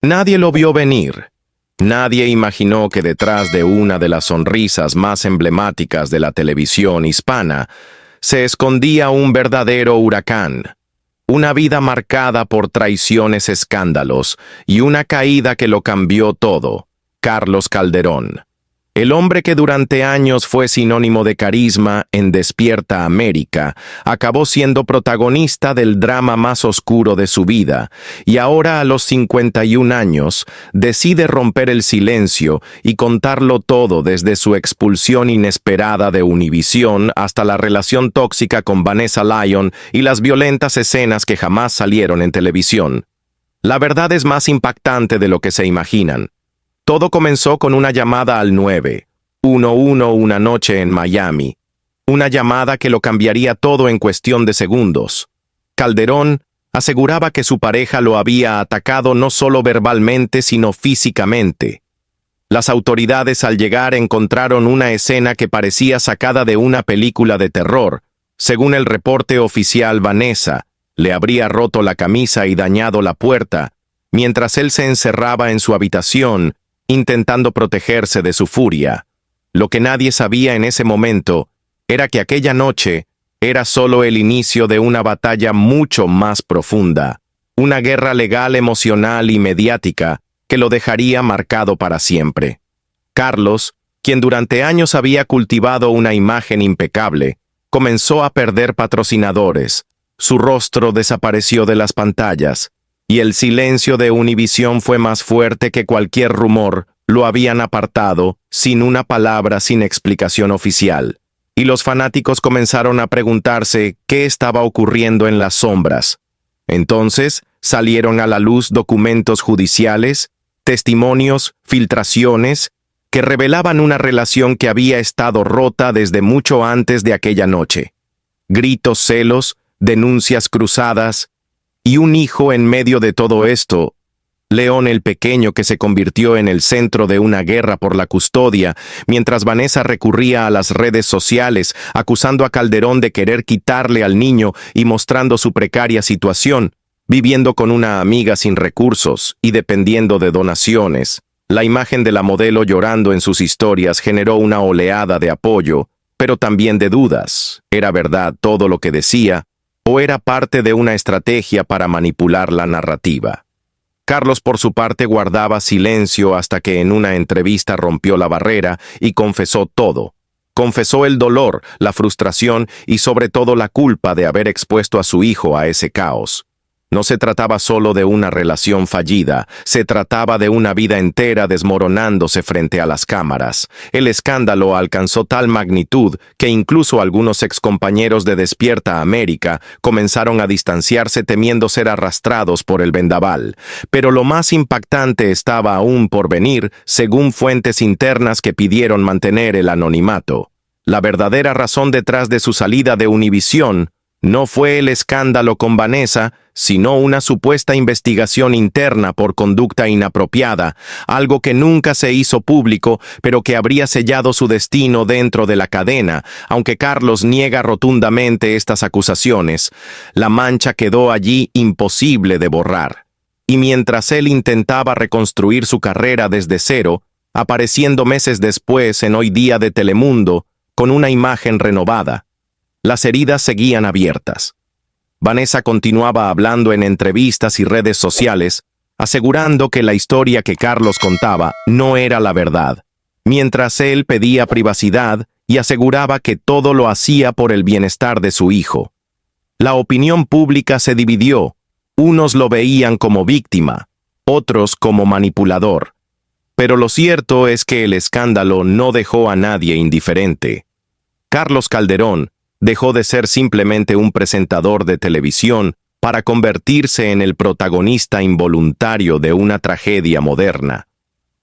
Nadie lo vio venir. Nadie imaginó que detrás de una de las sonrisas más emblemáticas de la televisión hispana se escondía un verdadero huracán. Una vida marcada por traiciones, escándalos y una caída que lo cambió todo. Carlos Calderón. El hombre que durante años fue sinónimo de carisma en Despierta América, acabó siendo protagonista del drama más oscuro de su vida, y ahora a los 51 años decide romper el silencio y contarlo todo desde su expulsión inesperada de Univisión hasta la relación tóxica con Vanessa Lyon y las violentas escenas que jamás salieron en televisión. La verdad es más impactante de lo que se imaginan. Todo comenzó con una llamada al 911 una noche en Miami. Una llamada que lo cambiaría todo en cuestión de segundos. Calderón aseguraba que su pareja lo había atacado no solo verbalmente, sino físicamente. Las autoridades al llegar encontraron una escena que parecía sacada de una película de terror. Según el reporte oficial, Vanessa le habría roto la camisa y dañado la puerta, mientras él se encerraba en su habitación, intentando protegerse de su furia. Lo que nadie sabía en ese momento era que aquella noche era solo el inicio de una batalla mucho más profunda, una guerra legal, emocional y mediática que lo dejaría marcado para siempre. Carlos, quien durante años había cultivado una imagen impecable, comenzó a perder patrocinadores, su rostro desapareció de las pantallas, y el silencio de Univisión fue más fuerte que cualquier rumor. Lo habían apartado, sin una palabra, sin explicación oficial. Y los fanáticos comenzaron a preguntarse qué estaba ocurriendo en las sombras. Entonces, salieron a la luz documentos judiciales, testimonios, filtraciones, que revelaban una relación que había estado rota desde mucho antes de aquella noche. Gritos, celos, denuncias cruzadas, y un hijo en medio de todo esto, León el pequeño, que se convirtió en el centro de una guerra por la custodia, mientras Vanessa recurría a las redes sociales, acusando a Calderón de querer quitarle al niño y mostrando su precaria situación, viviendo con una amiga sin recursos y dependiendo de donaciones. La imagen de la modelo llorando en sus historias generó una oleada de apoyo, pero también de dudas. ¿Era verdad todo lo que decía, o era parte de una estrategia para manipular la narrativa? Carlos, por su parte, guardaba silencio hasta que en una entrevista rompió la barrera y confesó todo. Confesó el dolor, la frustración y sobre todo la culpa de haber expuesto a su hijo a ese caos. No se trataba solo de una relación fallida, se trataba de una vida entera desmoronándose frente a las cámaras. El escándalo alcanzó tal magnitud que incluso algunos excompañeros de Despierta América comenzaron a distanciarse temiendo ser arrastrados por el vendaval. Pero lo más impactante estaba aún por venir, según fuentes internas que pidieron mantener el anonimato. La verdadera razón detrás de su salida de Univisión no fue el escándalo con Vanessa, sino una supuesta investigación interna por conducta inapropiada, algo que nunca se hizo público, pero que habría sellado su destino dentro de la cadena. Aunque Carlos niega rotundamente estas acusaciones, la mancha quedó allí imposible de borrar. Y mientras él intentaba reconstruir su carrera desde cero, apareciendo meses después en Hoy Día de Telemundo, con una imagen renovada, las heridas seguían abiertas. Vanessa continuaba hablando en entrevistas y redes sociales, asegurando que la historia que Carlos contaba no era la verdad, mientras él pedía privacidad y aseguraba que todo lo hacía por el bienestar de su hijo. La opinión pública se dividió. Unos lo veían como víctima, otros como manipulador. Pero lo cierto es que el escándalo no dejó a nadie indiferente. Carlos Calderón dejó de ser simplemente un presentador de televisión para convertirse en el protagonista involuntario de una tragedia moderna.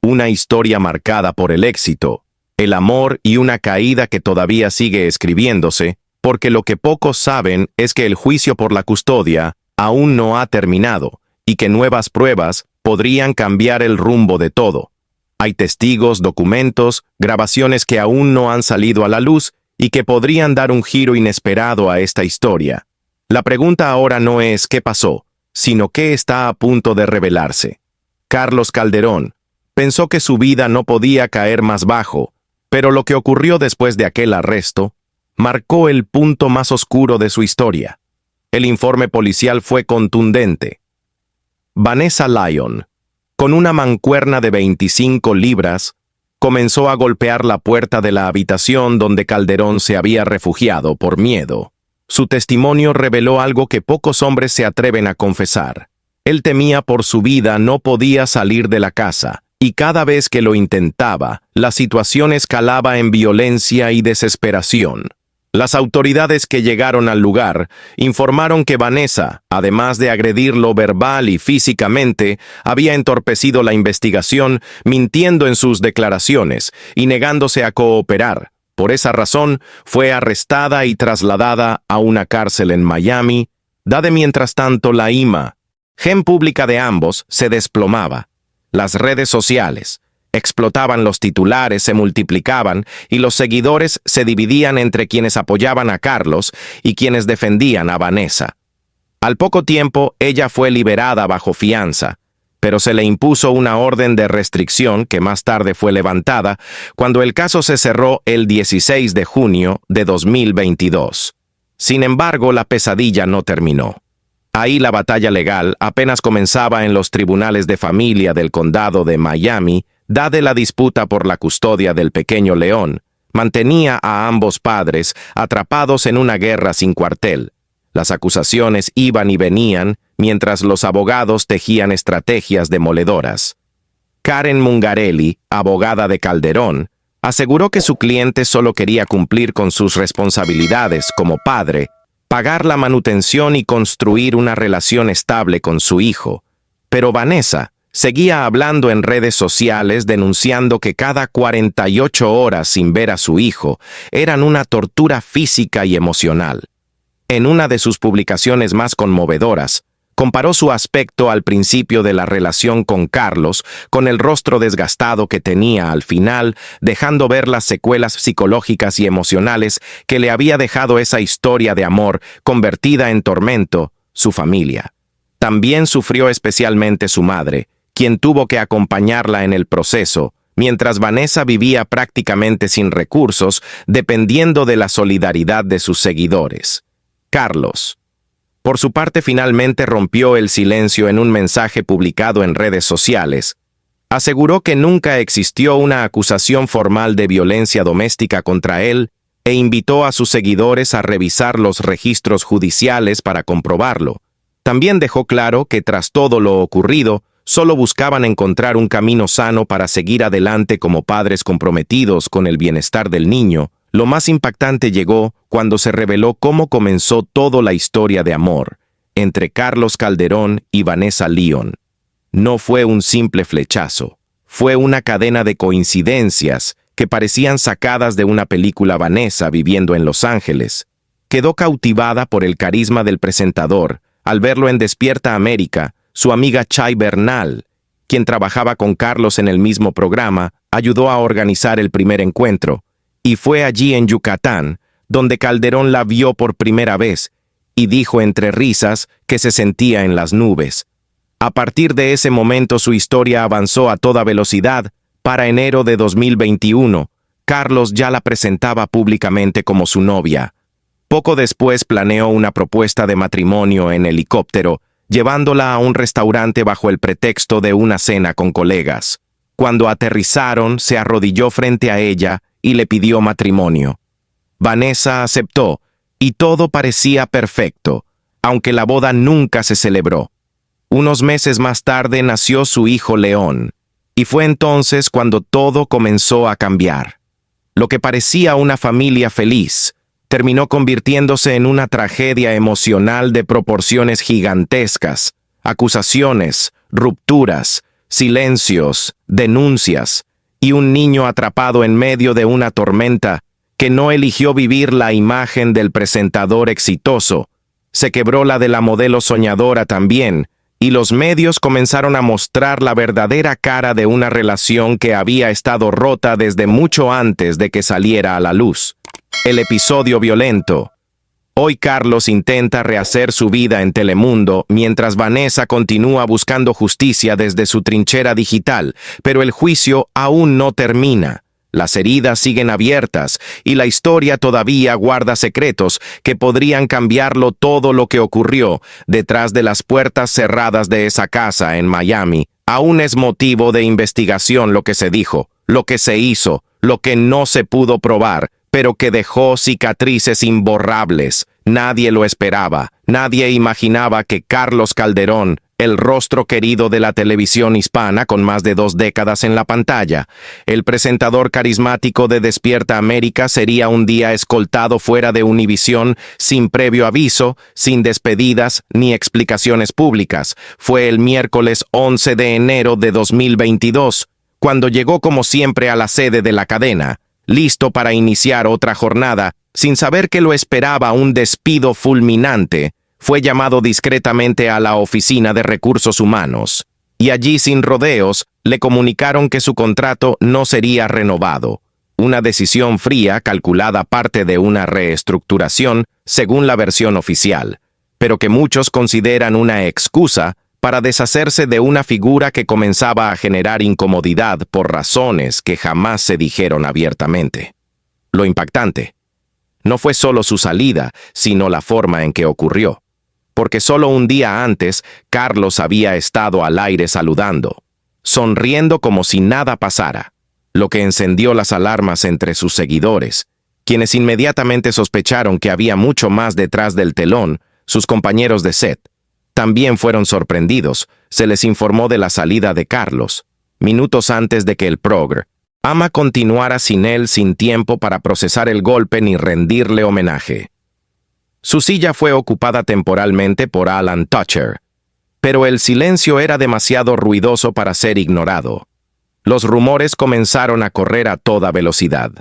Una historia marcada por el éxito, el amor y una caída que todavía sigue escribiéndose, porque lo que pocos saben es que el juicio por la custodia aún no ha terminado y que nuevas pruebas podrían cambiar el rumbo de todo. Hay testigos, documentos, grabaciones que aún no han salido a la luz y que podrían dar un giro inesperado a esta historia. La pregunta ahora no es qué pasó, sino qué está a punto de revelarse. Carlos Calderón, pensó que su vida no podía caer más bajo, pero lo que ocurrió después de aquel arresto marcó el punto más oscuro de su historia. El informe policial fue contundente. Vanessa Lyon, con una mancuerna de 25 libras, comenzó a golpear la puerta de la habitación donde Calderón se había refugiado por miedo. Su testimonio reveló algo que pocos hombres se atreven a confesar. Él temía por su vida, no podía salir de la casa, y cada vez que lo intentaba, la situación escalaba en violencia y desesperación. Las autoridades que llegaron al lugar informaron que Vanessa, además de agredirlo verbal y físicamente, había entorpecido la investigación, mintiendo en sus declaraciones y negándose a cooperar. Por esa razón, fue arrestada y trasladada a una cárcel en Miami, dada mientras tanto la imagen pública de ambos se desplomaba. Las redes sociales explotaban, los titulares se multiplicaban y los seguidores se dividían entre quienes apoyaban a Carlos y quienes defendían a Vanessa. Al poco tiempo, ella fue liberada bajo fianza, pero se le impuso una orden de restricción que más tarde fue levantada cuando el caso se cerró el 16 de junio de 2022. Sin embargo, la pesadilla no terminó. Ahí la batalla legal apenas comenzaba en los tribunales de familia del condado de Miami, dada la disputa por la custodia del pequeño León, mantenía a ambos padres atrapados en una guerra sin cuartel. Las acusaciones iban y venían, mientras los abogados tejían estrategias demoledoras. Karen Mungarelli, abogada de Calderón, aseguró que su cliente solo quería cumplir con sus responsabilidades como padre, pagar la manutención y construir una relación estable con su hijo. Pero Vanessa seguía hablando en redes sociales denunciando que cada 48 horas sin ver a su hijo eran una tortura física y emocional. En una de sus publicaciones más conmovedoras, comparó su aspecto al principio de la relación con Carlos con el rostro desgastado que tenía al final, dejando ver las secuelas psicológicas y emocionales que le había dejado esa historia de amor convertida en tormento, su familia. También sufrió especialmente su madre, quien tuvo que acompañarla en el proceso, mientras Vanessa vivía prácticamente sin recursos, dependiendo de la solidaridad de sus seguidores. Carlos, por su parte, finalmente rompió el silencio en un mensaje publicado en redes sociales. Aseguró que nunca existió una acusación formal de violencia doméstica contra él e invitó a sus seguidores a revisar los registros judiciales para comprobarlo. También dejó claro que tras todo lo ocurrido, solo buscaban encontrar un camino sano para seguir adelante como padres comprometidos con el bienestar del niño. Lo más impactante llegó cuando se reveló cómo comenzó toda la historia de amor entre Carlos Calderón y Vanessa Lyon. No fue un simple flechazo, fue una cadena de coincidencias que parecían sacadas de una película. Vanessa, viviendo en Los Ángeles, quedó cautivada por el carisma del presentador al verlo en Despierta América. Su amiga Chay Bernal, quien trabajaba con Carlos en el mismo programa, ayudó a organizar el primer encuentro, y fue allí en Yucatán donde Calderón la vio por primera vez y dijo entre risas que se sentía en las nubes. A partir de ese momento su historia avanzó a toda velocidad. Para enero de 2021, Carlos ya la presentaba públicamente como su novia. Poco después planeó una propuesta de matrimonio en helicóptero, llevándola a un restaurante bajo el pretexto de una cena con colegas. Cuando aterrizaron, se arrodilló frente a ella y le pidió matrimonio. Vanessa aceptó, y todo parecía perfecto, aunque la boda nunca se celebró. Unos meses más tarde nació su hijo León, y fue entonces cuando todo comenzó a cambiar. Lo que parecía una familia feliz terminó convirtiéndose en una tragedia emocional de proporciones gigantescas. Acusaciones, rupturas, silencios, denuncias, y un niño atrapado en medio de una tormenta que no eligió vivir. La imagen del presentador exitoso se quebró, la de la modelo soñadora también, y los medios comenzaron a mostrar la verdadera cara de una relación que había estado rota desde mucho antes de que saliera a la luz. El episodio violento. Hoy Carlos intenta rehacer su vida en Telemundo, mientras Vanessa continúa buscando justicia desde su trinchera digital, pero el juicio aún no termina. Las heridas siguen abiertas y la historia todavía guarda secretos que podrían cambiarlo todo lo que ocurrió detrás de las puertas cerradas de esa casa en Miami. Aún es motivo de investigación lo que se dijo, lo que se hizo, lo que no se pudo probar, pero que dejó cicatrices imborrables. Nadie lo esperaba, nadie imaginaba que Carlos Calderón, el rostro querido de la televisión hispana con más de 2 décadas en la pantalla, el presentador carismático de Despierta América, sería un día escoltado fuera de Univisión sin previo aviso, sin despedidas ni explicaciones públicas. Fue el miércoles 11 de enero de 2022, cuando llegó como siempre a la sede de la cadena, listo para iniciar otra jornada, sin saber que lo esperaba un despido fulminante. Fue llamado discretamente a la oficina de recursos humanos, y allí sin rodeos le comunicaron que su contrato no sería renovado. Una decisión fría calculada parte de una reestructuración, según la versión oficial, pero que muchos consideran una excusa para deshacerse de una figura que comenzaba a generar incomodidad por razones que jamás se dijeron abiertamente. Lo impactante no fue solo su salida, sino la forma en que ocurrió. Porque solo un día antes, Carlos había estado al aire saludando, sonriendo como si nada pasara, lo que encendió las alarmas entre sus seguidores, quienes inmediatamente sospecharon que había mucho más detrás del telón. Sus compañeros de set también fueron sorprendidos. Se les informó de la salida de Carlos, minutos antes de que el programa continuara sin él, sin tiempo para procesar el golpe ni rendirle homenaje. Su silla fue ocupada temporalmente por Alan Tucher, pero el silencio era demasiado ruidoso para ser ignorado. Los rumores comenzaron a correr a toda velocidad.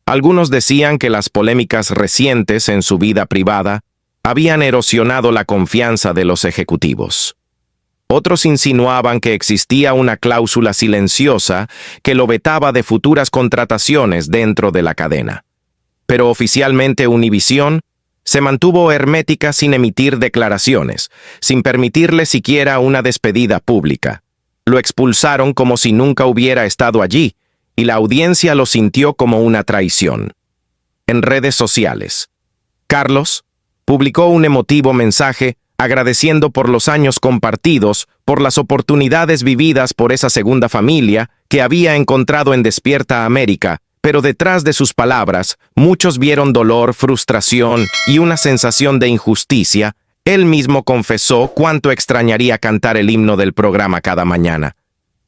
Algunos decían que las polémicas recientes en su vida privada habían erosionado la confianza de los ejecutivos. Otros insinuaban que existía una cláusula silenciosa que lo vetaba de futuras contrataciones dentro de la cadena. Pero oficialmente Univisión se mantuvo hermética sin emitir declaraciones, sin permitirle siquiera una despedida pública. Lo expulsaron como si nunca hubiera estado allí, y la audiencia lo sintió como una traición. En redes sociales, Carlos publicó un emotivo mensaje agradeciendo por los años compartidos, por las oportunidades vividas por esa segunda familia que había encontrado en Despierta América, pero detrás de sus palabras, muchos vieron dolor, frustración y una sensación de injusticia. Él mismo confesó cuánto extrañaría cantar el himno del programa cada mañana.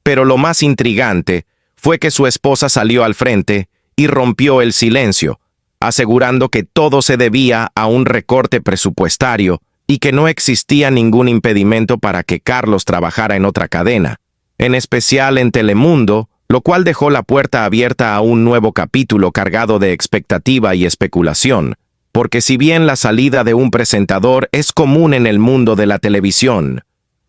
Pero lo más intrigante fue que su esposa salió al frente y rompió el silencio, asegurando que todo se debía a un recorte presupuestario y que no existía ningún impedimento para que Carlos trabajara en otra cadena, en especial en Telemundo, lo cual dejó la puerta abierta a un nuevo capítulo cargado de expectativa y especulación, porque si bien la salida de un presentador es común en el mundo de la televisión,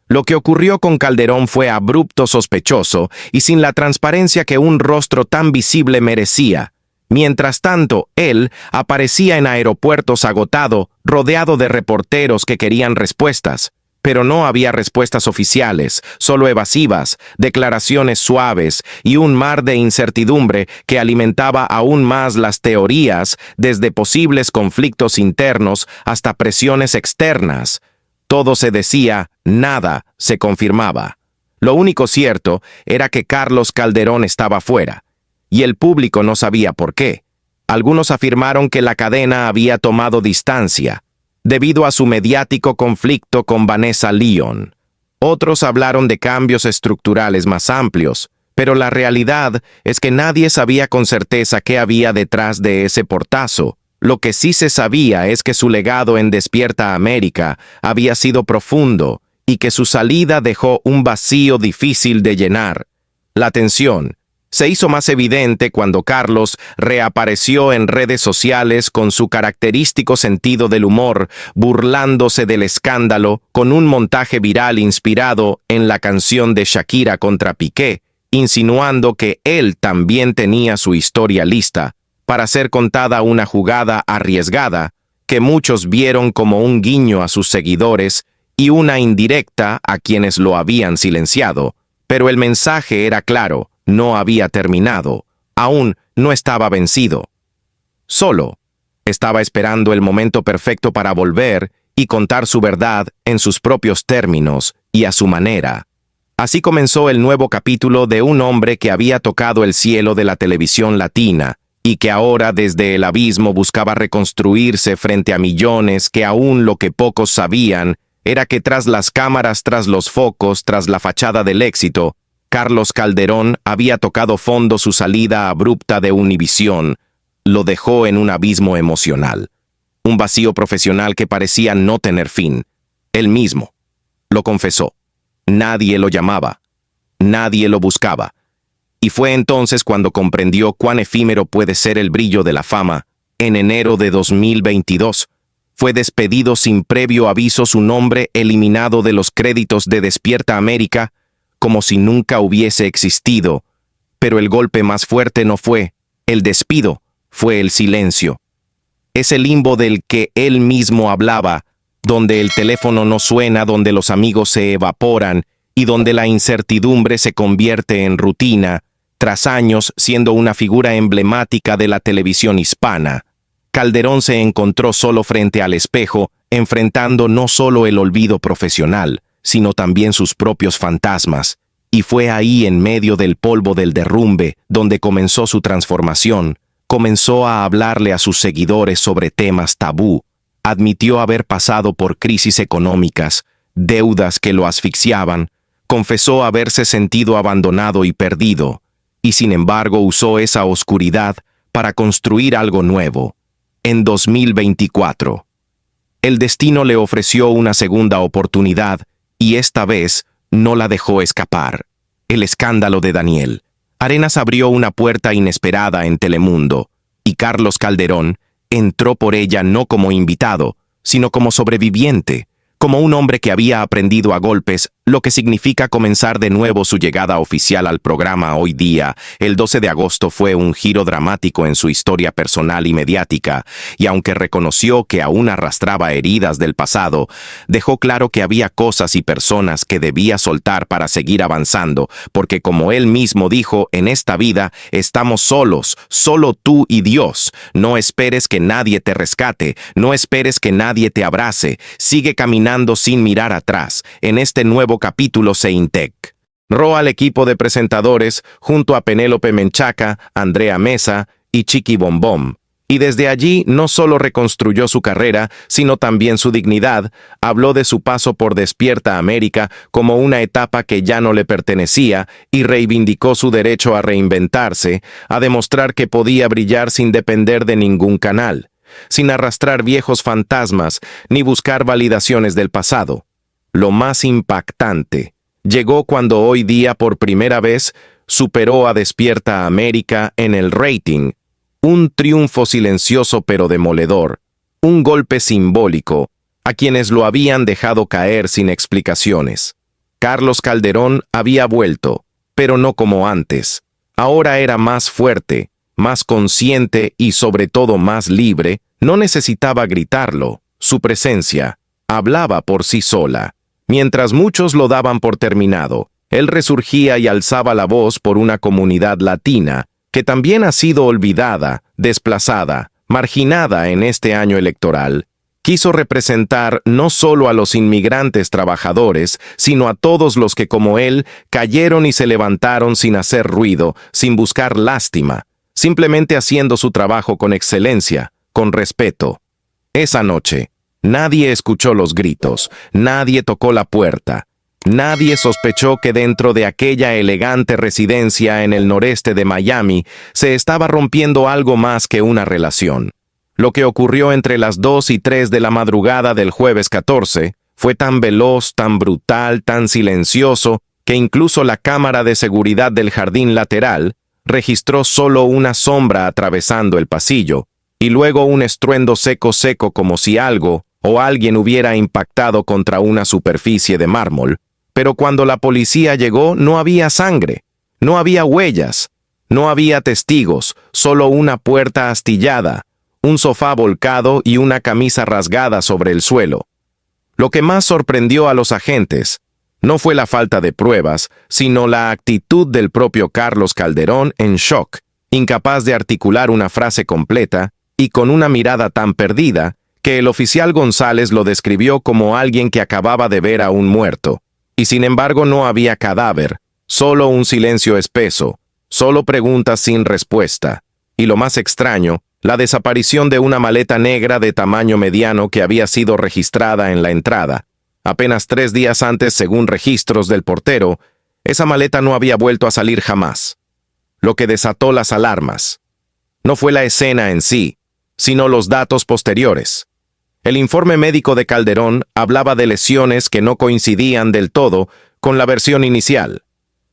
lo que ocurrió con Calderón fue abrupto, sospechoso y sin la transparencia que un rostro tan visible merecía. Mientras tanto, él aparecía en aeropuertos agotado, rodeado de reporteros que querían respuestas. Pero no había respuestas oficiales, solo evasivas, declaraciones suaves y un mar de incertidumbre que alimentaba aún más las teorías, desde posibles conflictos internos hasta presiones externas. Todo se decía, nada se confirmaba. Lo único cierto era que Carlos Calderón estaba fuera, y el público no sabía por qué. Algunos afirmaron que la cadena había tomado distancia, debido a su mediático conflicto con Vanessa Leon. Otros hablaron de cambios estructurales más amplios, pero la realidad es que nadie sabía con certeza qué había detrás de ese portazo. Lo que sí se sabía es que su legado en Despierta América había sido profundo y que su salida dejó un vacío difícil de llenar. La tensión se hizo más evidente cuando Carlos reapareció en redes sociales con su característico sentido del humor, burlándose del escándalo con un montaje viral inspirado en la canción de Shakira contra Piqué, insinuando que él también tenía su historia lista para ser contada, una jugada arriesgada que muchos vieron como un guiño a sus seguidores y una indirecta a quienes lo habían silenciado. Pero el mensaje era claro, no había terminado, aún no estaba vencido. Solo estaba esperando el momento perfecto para volver y contar su verdad en sus propios términos y a su manera. Así comenzó el nuevo capítulo de un hombre que había tocado el cielo de la televisión latina y que ahora desde el abismo buscaba reconstruirse frente a millones que aún lo que pocos sabían era que tras las cámaras, tras los focos, tras la fachada del éxito, Carlos Calderón había tocado fondo. Su salida abrupta de Univisión lo dejó en un abismo emocional, un vacío profesional que parecía no tener fin. Él mismo lo confesó. Nadie lo llamaba, nadie lo buscaba. Y fue entonces cuando comprendió cuán efímero puede ser el brillo de la fama. En enero de 2022, fue despedido sin previo aviso, su nombre eliminado de los créditos de Despierta América, como si nunca hubiese existido. Pero el golpe más fuerte no fue el despido, fue el silencio. Ese limbo del que él mismo hablaba, donde el teléfono no suena, donde los amigos se evaporan y donde la incertidumbre se convierte en rutina, tras años siendo una figura emblemática de la televisión hispana. Calderón se encontró solo frente al espejo, enfrentando no solo el olvido profesional, sino también sus propios fantasmas. Y fue ahí, en medio del polvo del derrumbe, donde comenzó su transformación. Comenzó a hablarle a sus seguidores sobre temas tabú. Admitió haber pasado por crisis económicas, deudas que lo asfixiaban. Confesó haberse sentido abandonado y perdido. Y sin embargo usó esa oscuridad para construir algo nuevo. En 2024, el destino le ofreció una segunda oportunidad y esta vez no la dejó escapar. El escándalo de Daniel Arenas abrió una puerta inesperada en Telemundo y Carlos Calderón entró por ella no como invitado, sino como sobreviviente, como un hombre que había aprendido a golpes, lo que significa comenzar de nuevo. Su llegada oficial al programa hoy día, el 12 de agosto, fue un giro dramático en su historia personal y mediática, y aunque reconoció que aún arrastraba heridas del pasado, dejó claro que había cosas y personas que debía soltar para seguir avanzando, porque como él mismo dijo, en esta vida estamos solos, solo tú y Dios. No esperes que nadie te rescate, no esperes que nadie te abrace, sigue caminando sin mirar atrás. En este nuevo capítulo Seintec roó al equipo de presentadores junto a Penélope Menchaca, Andrea Mesa y Chiqui Bombom. Y desde allí no solo reconstruyó su carrera, sino también su dignidad. Habló de su paso por Despierta América como una etapa que ya no le pertenecía y reivindicó su derecho a reinventarse, a demostrar que podía brillar sin depender de ningún canal, sin arrastrar viejos fantasmas ni buscar validaciones del pasado. Lo más impactante llegó cuando hoy día por primera vez superó a Despierta América en el rating. Un triunfo silencioso pero demoledor, un golpe simbólico a quienes lo habían dejado caer sin explicaciones. Carlos Calderón había vuelto, pero no como antes. Ahora era más fuerte, más consciente y sobre todo más libre. No necesitaba gritarlo, su presencia hablaba por sí sola. Mientras muchos lo daban por terminado, él resurgía y alzaba la voz por una comunidad latina que también ha sido olvidada, desplazada, marginada en este año electoral. Quiso representar no solo a los inmigrantes trabajadores, sino a todos los que como él cayeron y se levantaron sin hacer ruido, sin buscar lástima, simplemente haciendo su trabajo con excelencia, con respeto. Esa noche, nadie escuchó los gritos, nadie tocó la puerta, nadie sospechó que dentro de aquella elegante residencia en el noreste de Miami se estaba rompiendo algo más que una relación. Lo que ocurrió entre las 2 y 3 de la madrugada del jueves 14 fue tan veloz, tan brutal, tan silencioso, que incluso la cámara de seguridad del jardín lateral registró solo una sombra atravesando el pasillo, y luego un estruendo seco como si algo o alguien hubiera impactado contra una superficie de mármol. Pero cuando la policía llegó no había sangre, no había huellas, no había testigos, solo una puerta astillada, un sofá volcado y una camisa rasgada sobre el suelo. Lo que más sorprendió a los agentes no fue la falta de pruebas, sino la actitud del propio Carlos Calderón en shock, incapaz de articular una frase completa y con una mirada tan perdida que el oficial González lo describió como alguien que acababa de ver a un muerto. Y sin embargo no había cadáver, solo un silencio espeso, solo preguntas sin respuesta. Y lo más extraño, la desaparición de una maleta negra de tamaño mediano que había sido registrada en la entrada. Apenas 3 días antes, según registros del portero, esa maleta no había vuelto a salir jamás. Lo que desató las alarmas no fue la escena en sí, sino los datos posteriores. El informe médico de Calderón hablaba de lesiones que no coincidían del todo con la versión inicial.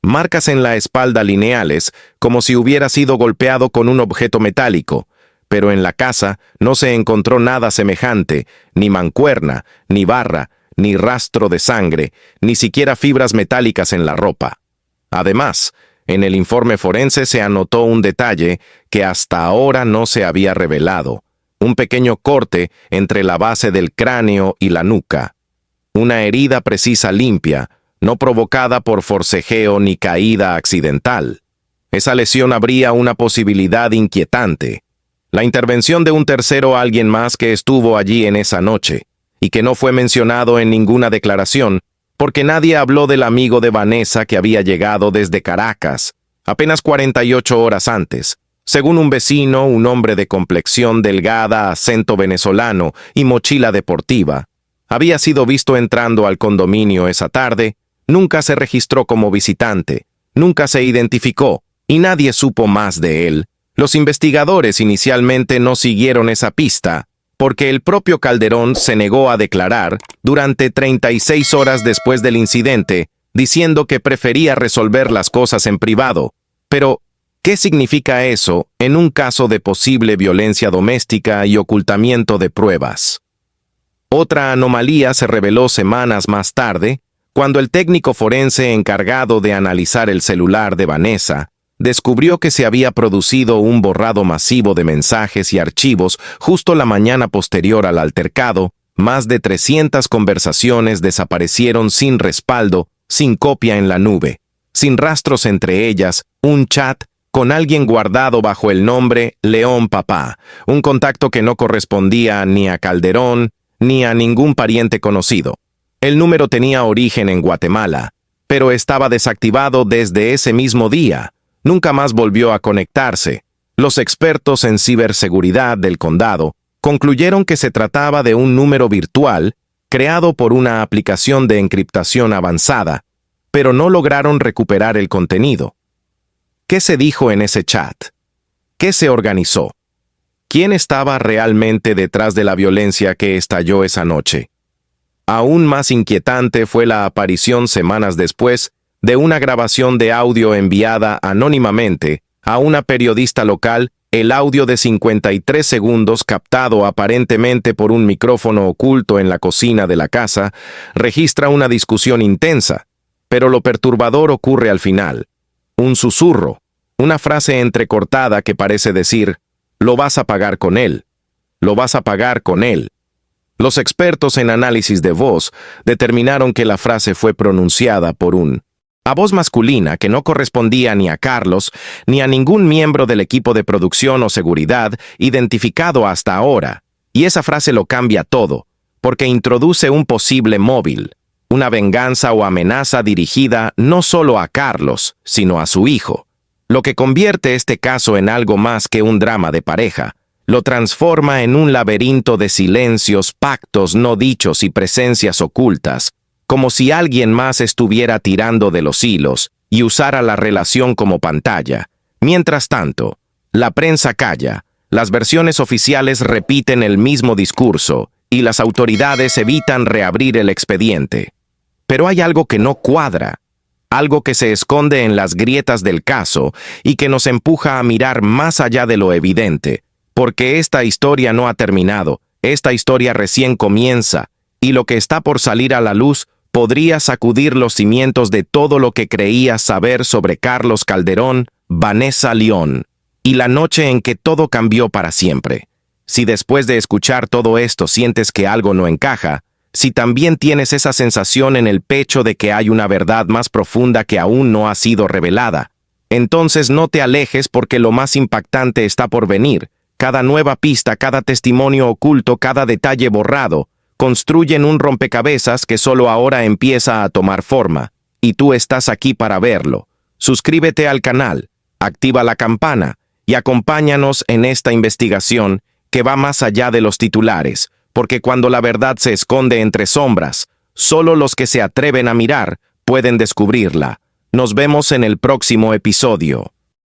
Marcas en la espalda lineales, como si hubiera sido golpeado con un objeto metálico, pero en la casa no se encontró nada semejante, ni mancuerna, ni barra, ni rastro de sangre, ni siquiera fibras metálicas en la ropa. Además, en el informe forense se anotó un detalle que hasta ahora no se había revelado: un pequeño corte entre la base del cráneo y la nuca. Una herida precisa limpia, no provocada por forcejeo ni caída accidental. Esa lesión abría una posibilidad inquietante: la intervención de un tercero, alguien más que estuvo allí en esa noche, y que no fue mencionado en ninguna declaración, porque nadie habló del amigo de Vanessa que había llegado desde Caracas, apenas 48 horas antes. Según un vecino, un hombre de complexión delgada, acento venezolano y mochila deportiva, había sido visto entrando al condominio esa tarde. Nunca se registró como visitante, nunca se identificó, y nadie supo más de él. Los investigadores inicialmente no siguieron esa pista, porque el propio Calderón se negó a declarar durante 36 horas después del incidente, diciendo que prefería resolver las cosas en privado. Pero, ¿qué significa eso en un caso de posible violencia doméstica y ocultamiento de pruebas? Otra anomalía se reveló semanas más tarde, cuando el técnico forense encargado de analizar el celular de Vanessa descubrió que se había producido un borrado masivo de mensajes y archivos justo la mañana posterior al altercado. Más de 300 conversaciones desaparecieron sin respaldo, sin copia en la nube, sin rastros, entre ellas un chat con alguien guardado bajo el nombre León Papá, un contacto que no correspondía ni a Calderón ni a ningún pariente conocido. El número tenía origen en Guatemala, pero estaba desactivado desde ese mismo día. Nunca más volvió a conectarse. Los expertos en ciberseguridad del condado concluyeron que se trataba de un número virtual creado por una aplicación de encriptación avanzada, pero no lograron recuperar el contenido. ¿Qué se dijo en ese chat? ¿Qué se organizó? ¿Quién estaba realmente detrás de la violencia que estalló esa noche? Aún más inquietante fue la aparición semanas después de una grabación de audio enviada anónimamente a una periodista local. El audio de 53 segundos, captado aparentemente por un micrófono oculto en la cocina de la casa, registra una discusión intensa, pero lo perturbador ocurre al final. Un susurro, una frase entrecortada que parece decir: «Lo vas a pagar con él, lo vas a pagar con él». Los expertos en análisis de voz determinaron que la frase fue pronunciada por a voz masculina que no correspondía ni a Carlos ni a ningún miembro del equipo de producción o seguridad identificado hasta ahora. Y esa frase lo cambia todo, porque introduce un posible móvil, una venganza o amenaza dirigida no solo a Carlos, sino a su hijo, lo que convierte este caso en algo más que un drama de pareja. Lo transforma en un laberinto de silencios, pactos no dichos y presencias ocultas, como si alguien más estuviera tirando de los hilos y usara la relación como pantalla. Mientras tanto, la prensa calla, las versiones oficiales repiten el mismo discurso y las autoridades evitan reabrir el expediente. Pero hay algo que no cuadra, algo que se esconde en las grietas del caso y que nos empuja a mirar más allá de lo evidente, porque esta historia no ha terminado, esta historia recién comienza, y lo que está por salir a la luz podría sacudir los cimientos de todo lo que creías saber sobre Carlos Calderón, Vanessa León, y la noche en que todo cambió para siempre. Si después de escuchar todo esto sientes que algo no encaja, si también tienes esa sensación en el pecho de que hay una verdad más profunda que aún no ha sido revelada, entonces no te alejes porque lo más impactante está por venir. Cada nueva pista, cada testimonio oculto, cada detalle borrado, construyen un rompecabezas que solo ahora empieza a tomar forma, y tú estás aquí para verlo. Suscríbete al canal, activa la campana y acompáñanos en esta investigación que va más allá de los titulares, porque cuando la verdad se esconde entre sombras, solo los que se atreven a mirar pueden descubrirla. Nos vemos en el próximo episodio.